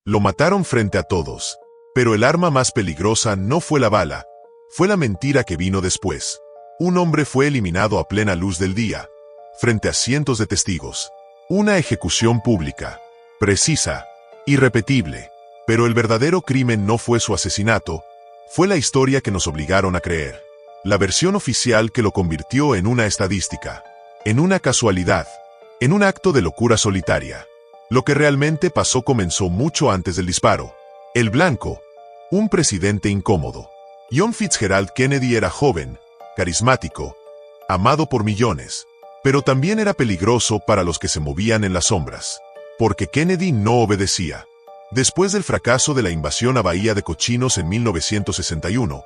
Lo mataron frente a todos. Pero el arma más peligrosa no fue la bala, fue la mentira que vino después. Un hombre fue eliminado a plena luz del día, frente a cientos de testigos. Una ejecución pública, precisa, irrepetible. Pero el verdadero crimen no fue su asesinato, fue la historia que nos obligaron a creer. La versión oficial que lo convirtió en una estadística, en una casualidad, en un acto de locura solitaria. Lo que realmente pasó comenzó mucho antes del disparo. El blanco, un presidente incómodo. John Fitzgerald Kennedy era joven, carismático, amado por millones, pero también era peligroso para los que se movían en las sombras, porque Kennedy no obedecía. Después del fracaso de la invasión a Bahía de Cochinos en 1961,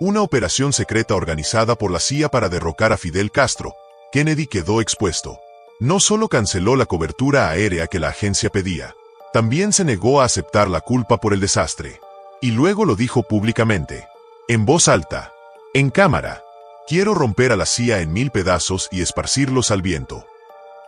una operación secreta organizada por la CIA para derrocar a Fidel Castro, Kennedy quedó expuesto. No solo canceló la cobertura aérea que la agencia pedía, también se negó a aceptar la culpa por el desastre. Y luego lo dijo públicamente, en voz alta, en cámara: quiero romper a la CIA en 1000 pedazos y esparcirlos al viento.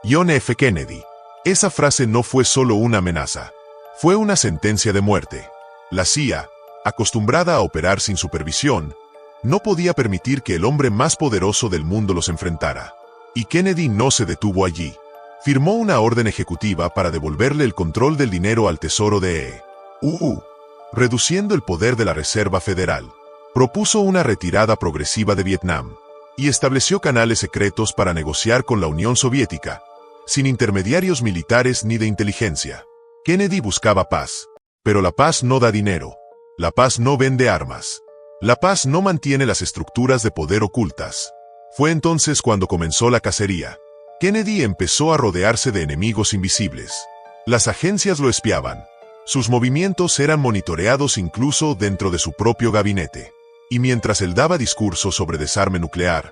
John F. Kennedy. Esa frase no fue solo una amenaza, fue una sentencia de muerte. La CIA, acostumbrada a operar sin supervisión, no podía permitir que el hombre más poderoso del mundo los enfrentara. Y Kennedy no se detuvo allí. Firmó una orden ejecutiva para devolverle el control del dinero al Tesoro de E.U., reduciendo el poder de la Reserva Federal. Propuso una retirada progresiva de Vietnam y estableció canales secretos para negociar con la Unión Soviética, sin intermediarios militares ni de inteligencia. Kennedy buscaba paz, pero la paz no da dinero. La paz no vende armas. La paz no mantiene las estructuras de poder ocultas. Fue entonces cuando comenzó la cacería. Kennedy empezó a rodearse de enemigos invisibles. Las agencias lo espiaban. Sus movimientos eran monitoreados incluso dentro de su propio gabinete. Y mientras él daba discursos sobre desarme nuclear,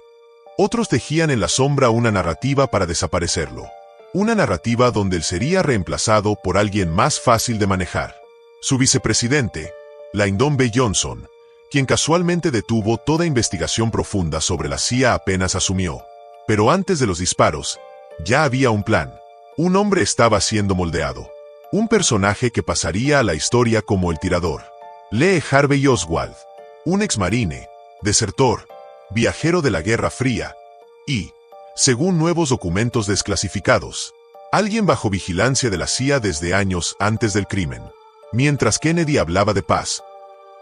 otros tejían en la sombra una narrativa para desaparecerlo. Una narrativa donde él sería reemplazado por alguien más fácil de manejar. Su vicepresidente, Lyndon B. Johnson, quien casualmente detuvo toda investigación profunda sobre la CIA apenas asumió. Pero antes de los disparos, ya había un plan. Un hombre estaba siendo moldeado. Un personaje que pasaría a la historia como el tirador. Lee Harvey Oswald. Un exmarine, desertor, viajero de la Guerra Fría. Y, según nuevos documentos desclasificados, alguien bajo vigilancia de la CIA desde años antes del crimen. Mientras Kennedy hablaba de paz,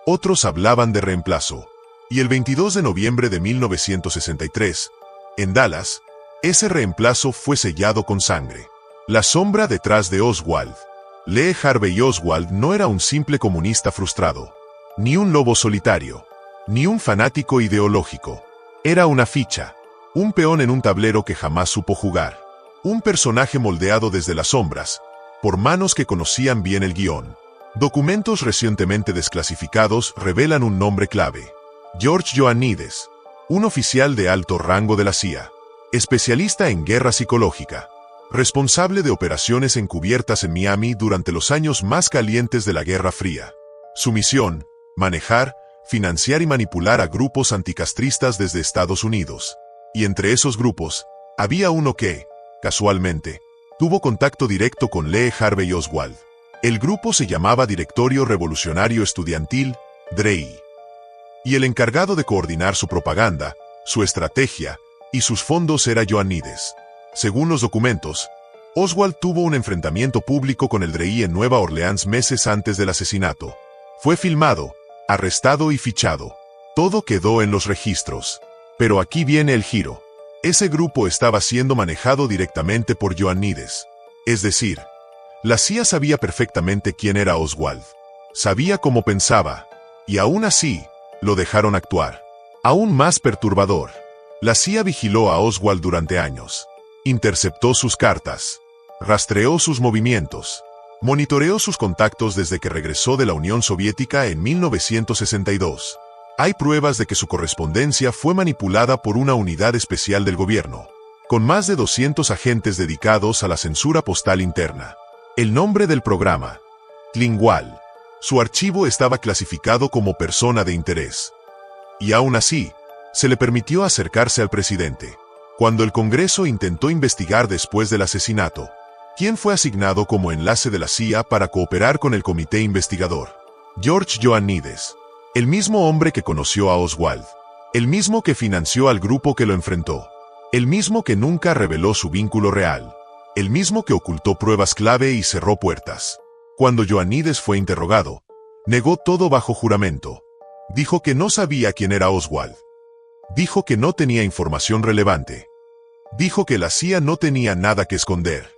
otros hablaban de reemplazo. Y el 22 de noviembre de 1963, en Dallas, ese reemplazo fue sellado con sangre. La sombra detrás de Oswald. Lee Harvey Oswald no era un simple comunista frustrado, ni un lobo solitario, ni un fanático ideológico. Era una ficha, un peón en un tablero que jamás supo jugar. Un personaje moldeado desde las sombras, por manos que conocían bien el guión. Documentos recientemente desclasificados revelan un nombre clave. George Ioannidis, un oficial de alto rango de la CIA, especialista en guerra psicológica, responsable de operaciones encubiertas en Miami durante los años más calientes de la Guerra Fría. Su misión: manejar, financiar y manipular a grupos anticastristas desde Estados Unidos. Y entre esos grupos, había uno que, casualmente, tuvo contacto directo con Lee Harvey Oswald. El grupo se llamaba Directorio Revolucionario Estudiantil, DREI. Y el encargado de coordinar su propaganda, su estrategia y sus fondos era Ioannidis. Según los documentos, Oswald tuvo un enfrentamiento público con el DREI en Nueva Orleans meses antes del asesinato. Fue filmado, arrestado y fichado. Todo quedó en los registros. Pero aquí viene el giro. Ese grupo estaba siendo manejado directamente por Ioannidis. Es decir, la CIA sabía perfectamente quién era Oswald. Sabía cómo pensaba. Y aún así, lo dejaron actuar. Aún más perturbador. La CIA vigiló a Oswald durante años. Interceptó sus cartas. Rastreó sus movimientos. Monitoreó sus contactos desde que regresó de la Unión Soviética en 1962. Hay pruebas de que su correspondencia fue manipulada por una unidad especial del gobierno, con más de 200 agentes dedicados a la censura postal interna. El nombre del programa: Klingwall. Su archivo estaba clasificado como persona de interés. Y aún así, se le permitió acercarse al presidente. Cuando el Congreso intentó investigar después del asesinato, ¿Quién fue asignado como enlace de la CIA para cooperar con el comité investigador? George Ioannidis, el mismo hombre que conoció a Oswald, el mismo que financió al grupo que lo enfrentó, el mismo que nunca reveló su vínculo real, el mismo que ocultó pruebas clave y cerró puertas. Cuando Ioannidis fue interrogado, negó todo bajo juramento. Dijo que no sabía quién era Oswald. Dijo que no tenía información relevante. Dijo que la CIA no tenía nada que esconder.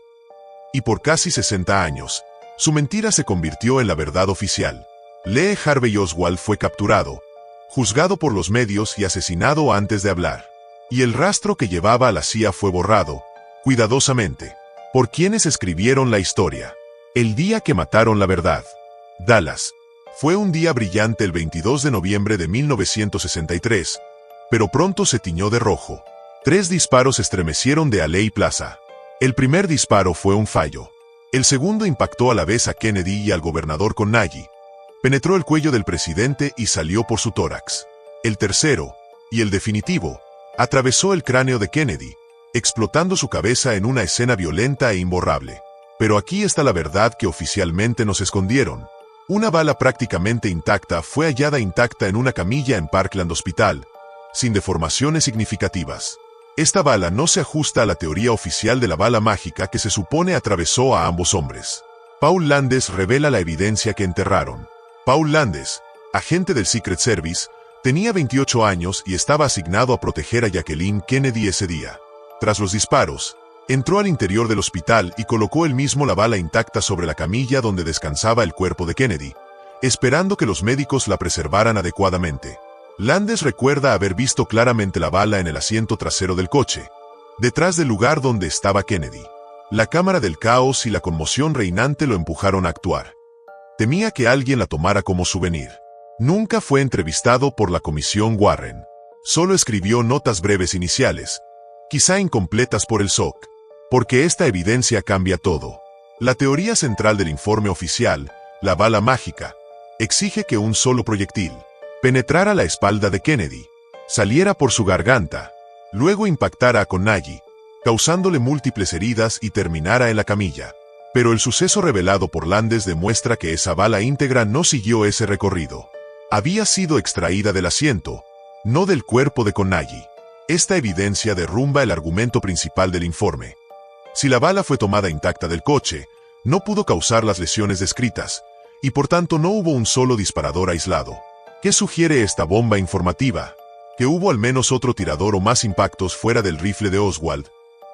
Y por casi 60 años, su mentira se convirtió en la verdad oficial. Lee Harvey Oswald fue capturado, juzgado por los medios y asesinado antes de hablar. Y el rastro que llevaba a la CIA fue borrado, cuidadosamente, por quienes escribieron la historia. El día que mataron la verdad. Dallas. Fue un día brillante el 22 de noviembre de 1963, pero pronto se tiñó de rojo. 3 disparos estremecieron de Alley Plaza. El primer disparo fue un fallo. El segundo impactó a la vez a Kennedy y al gobernador Connaught. Penetró el cuello del presidente y salió por su tórax. El tercero, y el definitivo, atravesó el cráneo de Kennedy, explotando su cabeza en una escena violenta e imborrable. Pero aquí está la verdad que oficialmente nos escondieron. Una bala prácticamente intacta fue hallada intacta en una camilla en Parkland Hospital, sin deformaciones significativas. Esta bala no se ajusta a la teoría oficial de la bala mágica que se supone atravesó a ambos hombres. Paul Landes revela la evidencia que enterraron. Paul Landes, agente del Secret Service, tenía 28 años y estaba asignado a proteger a Jacqueline Kennedy ese día. Tras los disparos, entró al interior del hospital y colocó él mismo la bala intacta sobre la camilla donde descansaba el cuerpo de Kennedy, esperando que los médicos la preservaran adecuadamente. Landes recuerda haber visto claramente la bala en el asiento trasero del coche, detrás del lugar donde estaba Kennedy. La cámara del caos y la conmoción reinante lo empujaron a actuar. Temía que alguien la tomara como souvenir. Nunca fue entrevistado por la Comisión Warren. Solo escribió notas breves iniciales, quizá incompletas por el SOC. Porque esta evidencia cambia todo. La teoría central del informe oficial, la bala mágica, exige que un solo proyectil penetrara la espalda de Kennedy, saliera por su garganta, luego impactara a Connaught, causándole múltiples heridas y terminara en la camilla. Pero el suceso revelado por Landes demuestra que esa bala íntegra no siguió ese recorrido. Había sido extraída del asiento, no del cuerpo de Connaught. Esta evidencia derrumba el argumento principal del informe. Si la bala fue tomada intacta del coche, no pudo causar las lesiones descritas, y por tanto no hubo un solo disparador aislado. ¿Qué sugiere esta bomba informativa? Que hubo al menos otro tirador o más impactos fuera del rifle de Oswald,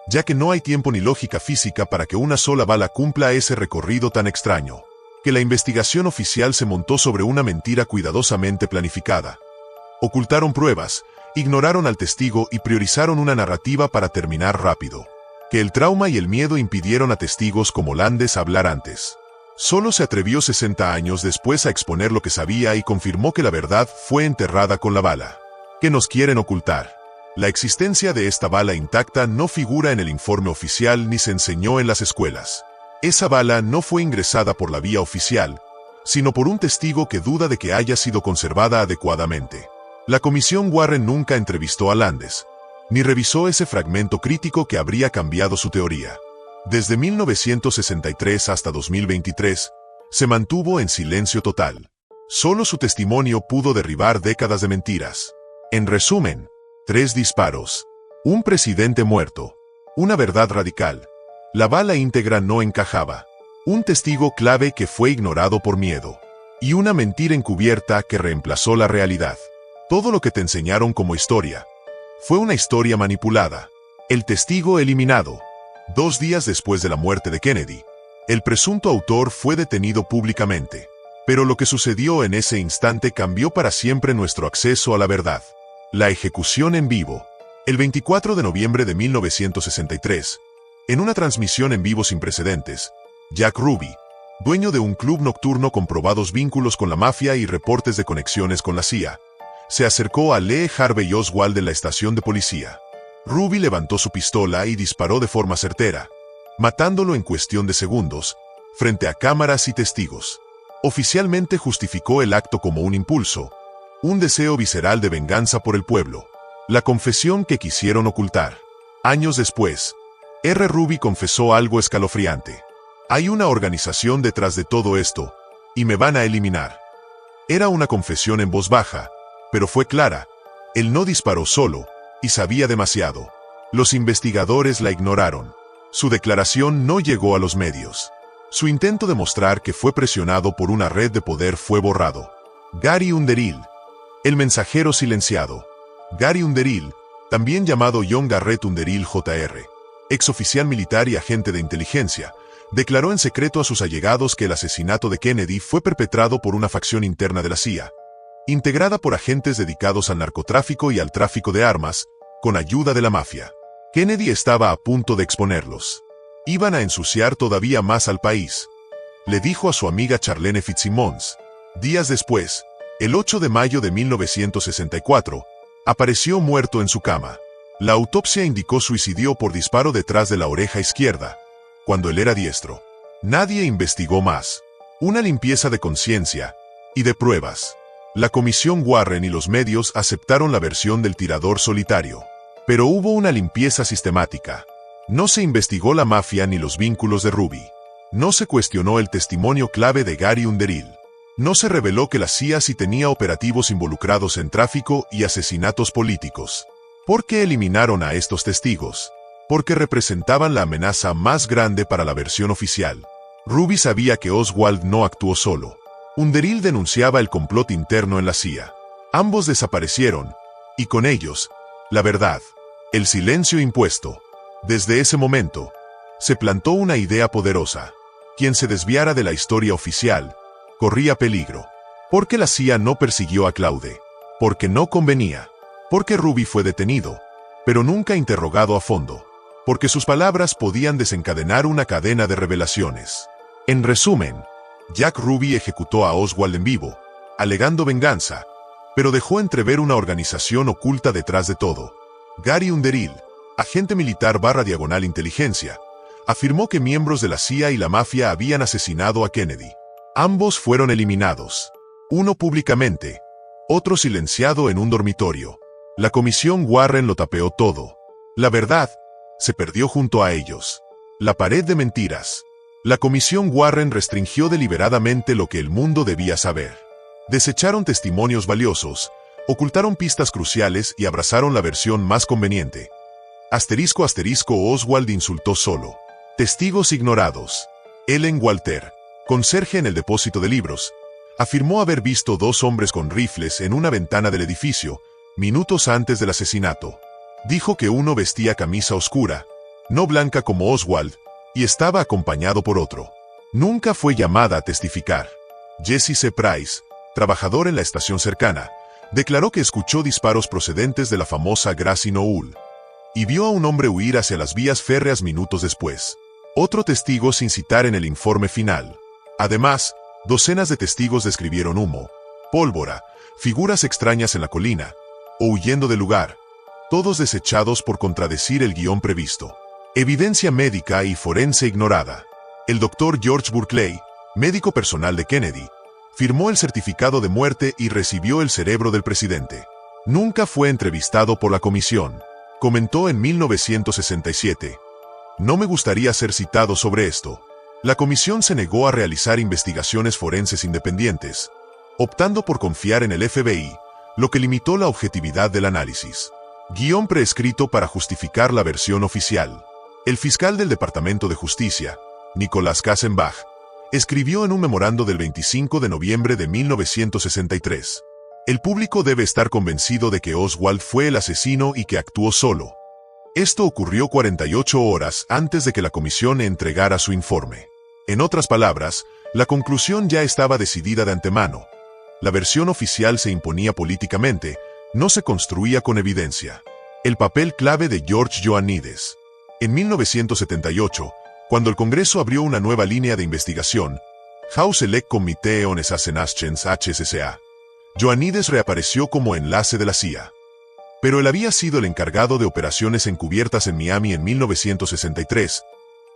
ya que no hay tiempo ni lógica física para que una sola bala cumpla ese recorrido tan extraño. Que la investigación oficial se montó sobre una mentira cuidadosamente planificada. Ocultaron pruebas, ignoraron al testigo y priorizaron una narrativa para terminar rápido. Que el trauma y el miedo impidieron a testigos como Landes hablar antes. Solo se atrevió 60 años después a exponer lo que sabía y confirmó que la verdad fue enterrada con la bala. ¿Qué nos quieren ocultar? La existencia de esta bala intacta no figura en el informe oficial ni se enseñó en las escuelas. Esa bala no fue ingresada por la vía oficial, sino por un testigo que duda de que haya sido conservada adecuadamente. La Comisión Warren nunca entrevistó a Landes, ni revisó ese fragmento crítico que habría cambiado su teoría. Desde 1963 hasta 2023, se mantuvo en silencio total. Solo su testimonio pudo derribar décadas de mentiras. En resumen, 3 disparos, un presidente muerto, una verdad radical, la bala íntegra no encajaba, un testigo clave que fue ignorado por miedo, y una mentira encubierta que reemplazó la realidad. Todo lo que te enseñaron como historia fue una historia manipulada. El testigo eliminado. 2 días después de la muerte de Kennedy, el presunto autor fue detenido públicamente. Pero lo que sucedió en ese instante cambió para siempre nuestro acceso a la verdad. La ejecución en vivo. El 24 de noviembre de 1963, en una transmisión en vivo sin precedentes, Jack Ruby, dueño de un club nocturno con probados vínculos con la mafia y reportes de conexiones con la CIA, se acercó a Lee Harvey Oswald en la estación de policía. Ruby levantó su pistola y disparó de forma certera, matándolo en cuestión de segundos, frente a cámaras y testigos. Oficialmente justificó el acto como un impulso, un deseo visceral de venganza por el pueblo, la confesión que quisieron ocultar. Años después, Ruby confesó algo escalofriante. Hay una organización detrás de todo esto, y me van a eliminar. Era una confesión en voz baja, pero fue clara. Él no disparó solo, y sabía demasiado. Los investigadores la ignoraron. Su declaración no llegó a los medios. Su intento de mostrar que fue presionado por una red de poder fue borrado. Gary Underhill, el mensajero silenciado. Gary Underhill, también llamado John Garrett Underhill Jr., exoficial militar y agente de inteligencia, declaró en secreto a sus allegados que el asesinato de Kennedy fue perpetrado por una facción interna de la CIA, integrada por agentes dedicados al narcotráfico y al tráfico de armas, con ayuda de la mafia. Kennedy estaba a punto de exponerlos. Iban a ensuciar todavía más al país, le dijo a su amiga Charlene Fitzsimmons. Días después, el 8 de mayo de 1964, apareció muerto en su cama. La autopsia indicó suicidio por disparo detrás de la oreja izquierda, cuando él era diestro. Nadie investigó más. Una limpieza de conciencia y de pruebas. La Comisión Warren y los medios aceptaron la versión del tirador solitario. Pero hubo una limpieza sistemática. No se investigó la mafia ni los vínculos de Ruby. No se cuestionó el testimonio clave de Gary Underhill. No se reveló que la CIA sí tenía operativos involucrados en tráfico y asesinatos políticos. ¿Por qué eliminaron a estos testigos? Porque representaban la amenaza más grande para la versión oficial. Ruby sabía que Oswald no actuó solo. Underhill denunciaba el complot interno en la CIA. Ambos desaparecieron, y con ellos, la verdad, el silencio impuesto. Desde ese momento, se plantó una idea poderosa. Quien se desviara de la historia oficial, corría peligro. Porque la CIA no persiguió a Claude. Porque no convenía. Porque Ruby fue detenido, pero nunca interrogado a fondo. Porque sus palabras podían desencadenar una cadena de revelaciones. En resumen, Jack Ruby ejecutó a Oswald en vivo, alegando venganza, pero dejó entrever una organización oculta detrás de todo. Gary Underhill, agente militar / inteligencia, afirmó que miembros de la CIA y la mafia habían asesinado a Kennedy. Ambos fueron eliminados. Uno públicamente, otro silenciado en un dormitorio. La Comisión Warren lo tapeó todo. La verdad se perdió junto a ellos. La pared de mentiras. La Comisión Warren restringió deliberadamente lo que el mundo debía saber. Desecharon testimonios valiosos, ocultaron pistas cruciales y abrazaron la versión más conveniente. ***, Oswald insultó solo. Testigos ignorados. Ellen Walter, conserje en el depósito de libros, afirmó haber visto 2 hombres con rifles en una ventana del edificio, minutos antes del asesinato. Dijo que uno vestía camisa oscura, no blanca como Oswald, y estaba acompañado por otro. Nunca fue llamada a testificar. Jesse C. Price, trabajador en la estación cercana, declaró que escuchó disparos procedentes de la famosa Grassy Knoll y vio a un hombre huir hacia las vías férreas minutos después. Otro testigo sin citar en el informe final. Además, docenas de testigos describieron humo, pólvora, figuras extrañas en la colina, o huyendo del lugar, todos desechados por contradecir el guión previsto. Evidencia médica y forense ignorada. El doctor George Burkley, médico personal de Kennedy, firmó el certificado de muerte y recibió el cerebro del presidente. Nunca fue entrevistado por la comisión. Comentó en 1967. No me gustaría ser citado sobre esto. La comisión se negó a realizar investigaciones forenses independientes, optando por confiar en el FBI, lo que limitó la objetividad del análisis. Guión preescrito para justificar la versión oficial. El fiscal del Departamento de Justicia, Nicholas Katzenbach, escribió en un memorando del 25 de noviembre de 1963. El público debe estar convencido de que Oswald fue el asesino y que actuó solo. Esto ocurrió 48 horas antes de que la comisión entregara su informe. En otras palabras, la conclusión ya estaba decidida de antemano. La versión oficial se imponía políticamente, no se construía con evidencia. El papel clave de George Ioannidis. En 1978, cuando el Congreso abrió una nueva línea de investigación, House Select Committee on Assassinations HSCA, Ioannidis reapareció como enlace de la CIA. Pero él había sido el encargado de operaciones encubiertas en Miami en 1963,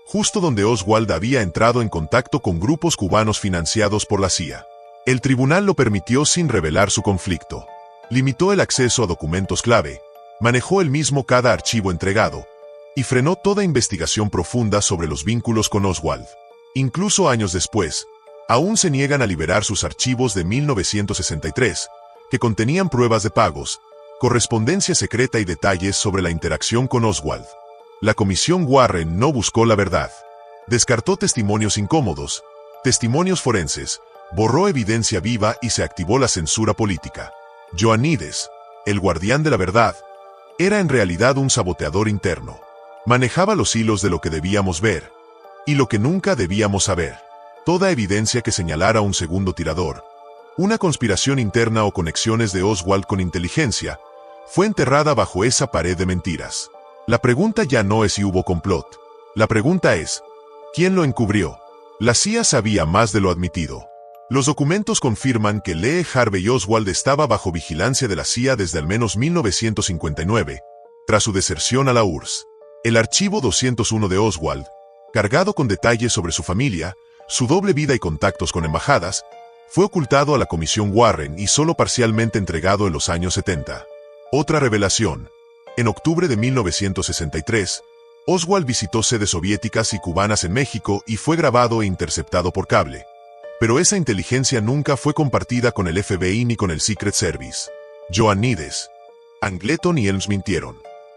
justo donde Oswald había entrado en contacto con grupos cubanos financiados por la CIA. El tribunal lo permitió sin revelar su conflicto. Limitó el acceso a documentos clave, manejó él mismo cada archivo entregado, y frenó toda investigación profunda sobre los vínculos con Oswald. Incluso años después, aún se niegan a liberar sus archivos de 1963, que contenían pruebas de pagos, correspondencia secreta y detalles sobre la interacción con Oswald. La Comisión Warren no buscó la verdad. Descartó testimonios incómodos, testimonios forenses, borró evidencia viva y se activó la censura política. Ioannides, el guardián de la verdad, era en realidad un saboteador interno. Manejaba los hilos de lo que debíamos ver y lo que nunca debíamos saber. Toda evidencia que señalara un segundo tirador, una conspiración interna o conexiones de Oswald con inteligencia, fue enterrada bajo esa pared de mentiras. La pregunta ya no es si hubo complot. La pregunta es, ¿quién lo encubrió? La CIA sabía más de lo admitido. Los documentos confirman que Lee Harvey Oswald estaba bajo vigilancia de la CIA desde al menos 1959, tras su deserción a la URSS. El archivo 201 de Oswald, cargado con detalles sobre su familia, su doble vida y contactos con embajadas, fue ocultado a la Comisión Warren y solo parcialmente entregado en los años 70. Otra revelación. En octubre de 1963, Oswald visitó sedes soviéticas y cubanas en México y fue grabado e interceptado por cable. Pero esa inteligencia nunca fue compartida con el FBI ni con el Secret Service. Ioannides, Angleton y Helms mintieron.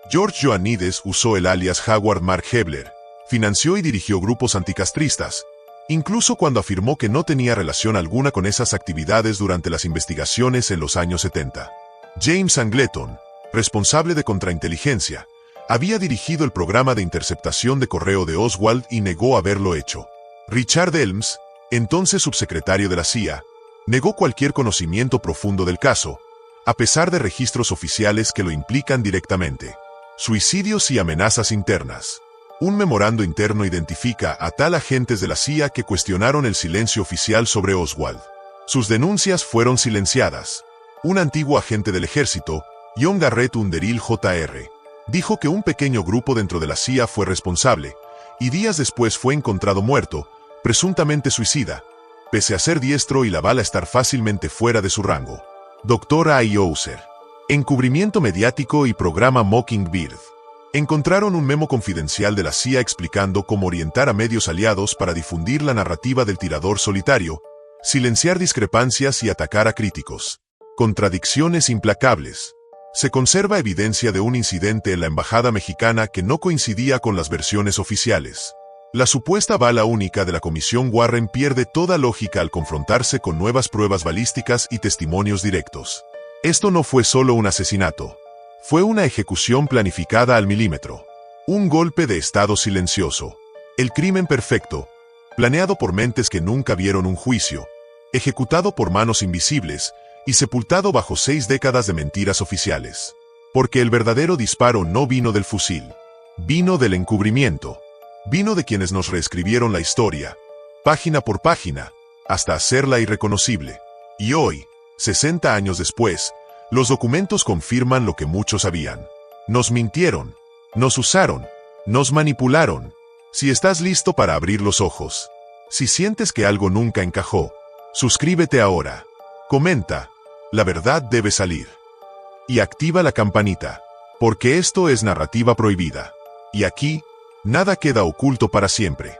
George Ioannides usó el alias Howard Mark Hebler, financió y dirigió grupos anticastristas, incluso cuando afirmó que no tenía relación alguna con esas actividades durante las investigaciones en los años 70. James Angleton, responsable de contrainteligencia, había dirigido el programa de interceptación de correo de Oswald y negó haberlo hecho. Richard Helms, entonces subsecretario de la CIA, negó cualquier conocimiento profundo del caso, a pesar de registros oficiales que lo implican directamente. Suicidios y amenazas internas. Un memorando interno identifica a tal agentes de la CIA que cuestionaron el silencio oficial sobre Oswald. Sus denuncias fueron silenciadas. Un antiguo agente del ejército, John Garrett Underhill Jr., dijo que un pequeño grupo dentro de la CIA fue responsable, y días después fue encontrado muerto, presuntamente suicida, pese a ser diestro y la bala estar fácilmente fuera de su rango. Dr. A. Ouser. Encubrimiento mediático y programa Mockingbird. Encontraron un memo confidencial de la CIA explicando cómo orientar a medios aliados para difundir la narrativa del tirador solitario, silenciar discrepancias y atacar a críticos. Contradicciones implacables. Se conserva evidencia de un incidente en la embajada mexicana que no coincidía con las versiones oficiales. La supuesta bala única de la Comisión Warren pierde toda lógica al confrontarse con nuevas pruebas balísticas y testimonios directos. Esto no fue solo un asesinato. Fue una ejecución planificada al milímetro. Un golpe de estado silencioso. El crimen perfecto, planeado por mentes que nunca vieron un juicio, ejecutado por manos invisibles y sepultado bajo 6 décadas de mentiras oficiales. Porque el verdadero disparo no vino del fusil. Vino del encubrimiento. Vino de quienes nos reescribieron la historia, página por página, hasta hacerla irreconocible. Y hoy, 60 años después, los documentos confirman lo que muchos sabían. Nos mintieron, nos usaron, nos manipularon. Si estás listo para abrir los ojos, si sientes que algo nunca encajó, suscríbete ahora, comenta, la verdad debe salir. Y activa la campanita, porque esto es Narrativa Prohibida. Y aquí, nada queda oculto para siempre.